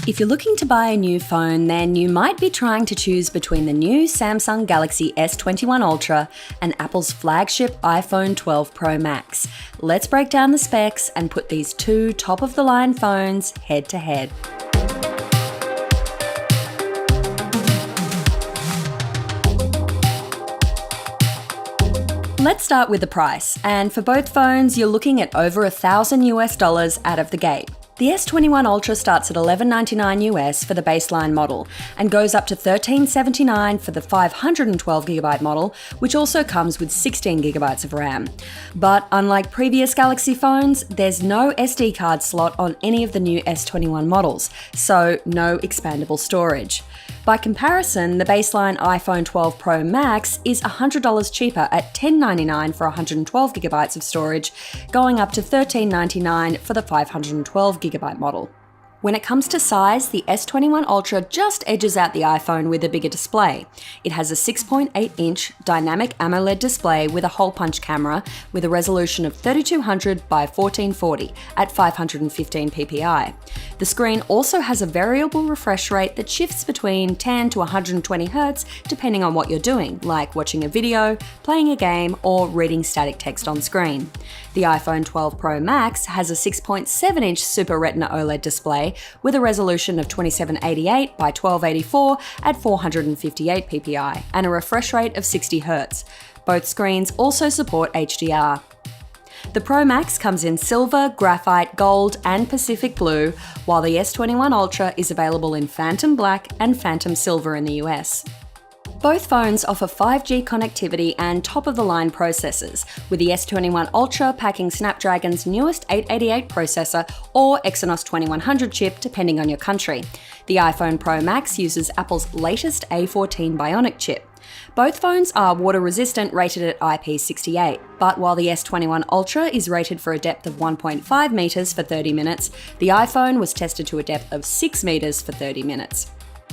If you're looking to buy a new phone, then you might be trying to choose between the new Samsung Galaxy S21 Ultra and Apple's flagship iPhone 12 Pro Max. Let's break down the specs and put these two top-of-the-line phones head to head. Let's start with the price, and for both phones, you're looking at over $1,000 out of the gate. The S21 Ultra starts at $1199 for the baseline model and goes up to $1379 for the 512GB model, which also comes with 16GB of RAM. But unlike previous Galaxy phones, there's no SD card slot on any of the new S21 models, so no expandable storage. By comparison, the baseline iPhone 12 Pro Max is $100 cheaper at $1099 for 112GB of storage, going up to $1399 for the 512GB model. When it comes to size, the S21 Ultra just edges out the iPhone with a bigger display. It has a 6.8-inch dynamic AMOLED display with a hole-punch camera with a resolution of 3200 by 1440 at 515 ppi. The screen also has a variable refresh rate that shifts between 10 to 120 Hz depending on what you're doing, like watching a video, playing a game, or reading static text on screen. The iPhone 12 Pro Max has a 6.7-inch Super Retina OLED display with a resolution of 2788 by 1284 at 458 ppi and a refresh rate of 60 Hz. Both screens also support HDR. The Pro Max comes in silver, graphite, gold, and Pacific blue, while the S21 Ultra is available in Phantom Black and Phantom Silver in the US. Both phones offer 5G connectivity and top-of-the-line processors, with the S21 Ultra packing Snapdragon's newest 888 processor or Exynos 2100 chip, depending on your country. The iPhone Pro Max uses Apple's latest A14 Bionic chip. Both phones are water-resistant, rated at IP68, but while the S21 Ultra is rated for a depth of 1.5 meters for 30 minutes, the iPhone was tested to a depth of 6 meters for 30 minutes.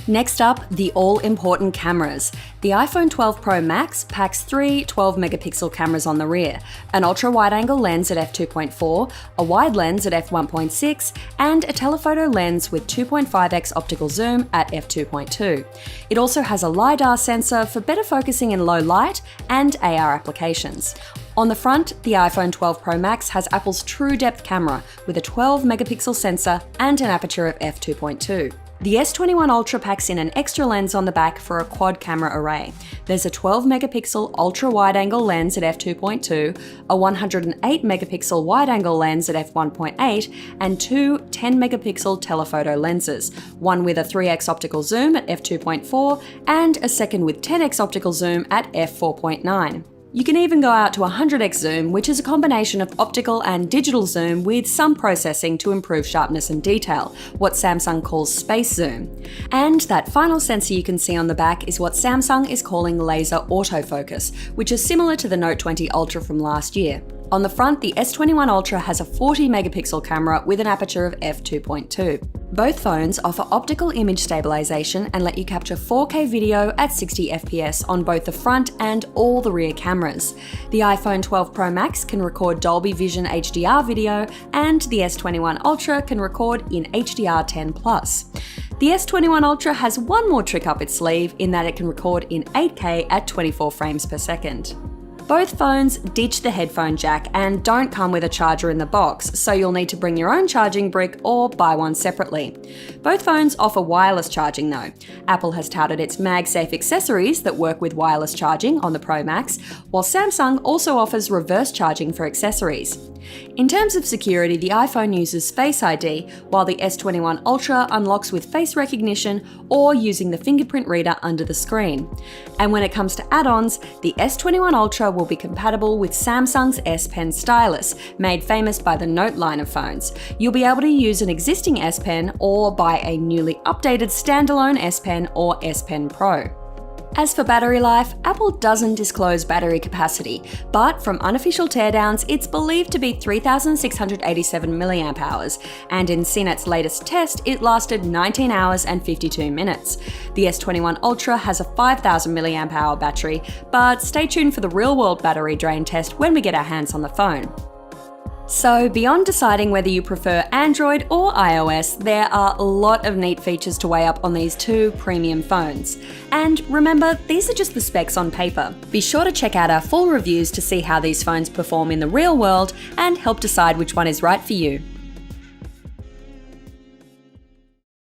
Next up, the all-important cameras. The iPhone 12 Pro Max packs three 12-megapixel cameras on the rear, an ultra-wide-angle lens at f2.4, a wide lens at f1.6, and a telephoto lens with 2.5x optical zoom at f2.2. It also has a LiDAR sensor for better focusing in low light and AR applications. On the front, the iPhone 12 Pro Max has Apple's true depth camera with a 12-megapixel sensor and an aperture of f2.2. The S21 Ultra packs in an extra lens on the back for a quad camera array. There's a 12-megapixel ultra-wide-angle lens at f2.2, a 108-megapixel wide-angle lens at f1.8, and two 10-megapixel telephoto lenses, one with a 3x optical zoom at f2.4 and a second with 10x optical zoom at f4.9. You can even go out to 100x zoom, which is a combination of optical and digital zoom with some processing to improve sharpness and detail, what Samsung calls space zoom. And that final sensor you can see on the back is what Samsung is calling laser autofocus, which is similar to the Note 20 Ultra from last year. On the front, the S21 Ultra has a 40-megapixel camera with an aperture of f2.2. Both phones offer optical image stabilization and let you capture 4K video at 60 FPS on both the front and all the rear cameras. The iPhone 12 Pro Max can record Dolby Vision HDR video, and the S21 Ultra can record in HDR10+. The S21 Ultra has one more trick up its sleeve in that it can record in 8K at 24 frames per second. Both phones ditch the headphone jack and don't come with a charger in the box, so you'll need to bring your own charging brick or buy one separately. Both phones offer wireless charging though. Apple has touted its MagSafe accessories that work with wireless charging on the Pro Max, while Samsung also offers reverse charging for accessories. In terms of security, the iPhone uses Face ID, while the S21 Ultra unlocks with face recognition or using the fingerprint reader under the screen. And when it comes to add-ons, the S21 Ultra will be compatible with Samsung's S Pen stylus, made famous by the Note line of phones. You'll be able to use an existing S Pen or buy a newly updated standalone S Pen or S Pen Pro. As for battery life, Apple doesn't disclose battery capacity, but from unofficial teardowns, it's believed to be 3,687 mAh, and in CNET's latest test, it lasted 19 hours and 52 minutes. The S21 Ultra has a 5,000 mAh battery, but stay tuned for the real-world battery drain test when we get our hands on the phone. So beyond deciding whether you prefer Android or iOS, there are a lot of neat features to weigh up on these two premium phones. And remember, these are just the specs on paper. Be sure to check out our full reviews to see how these phones perform in the real world and help decide which one is right for you.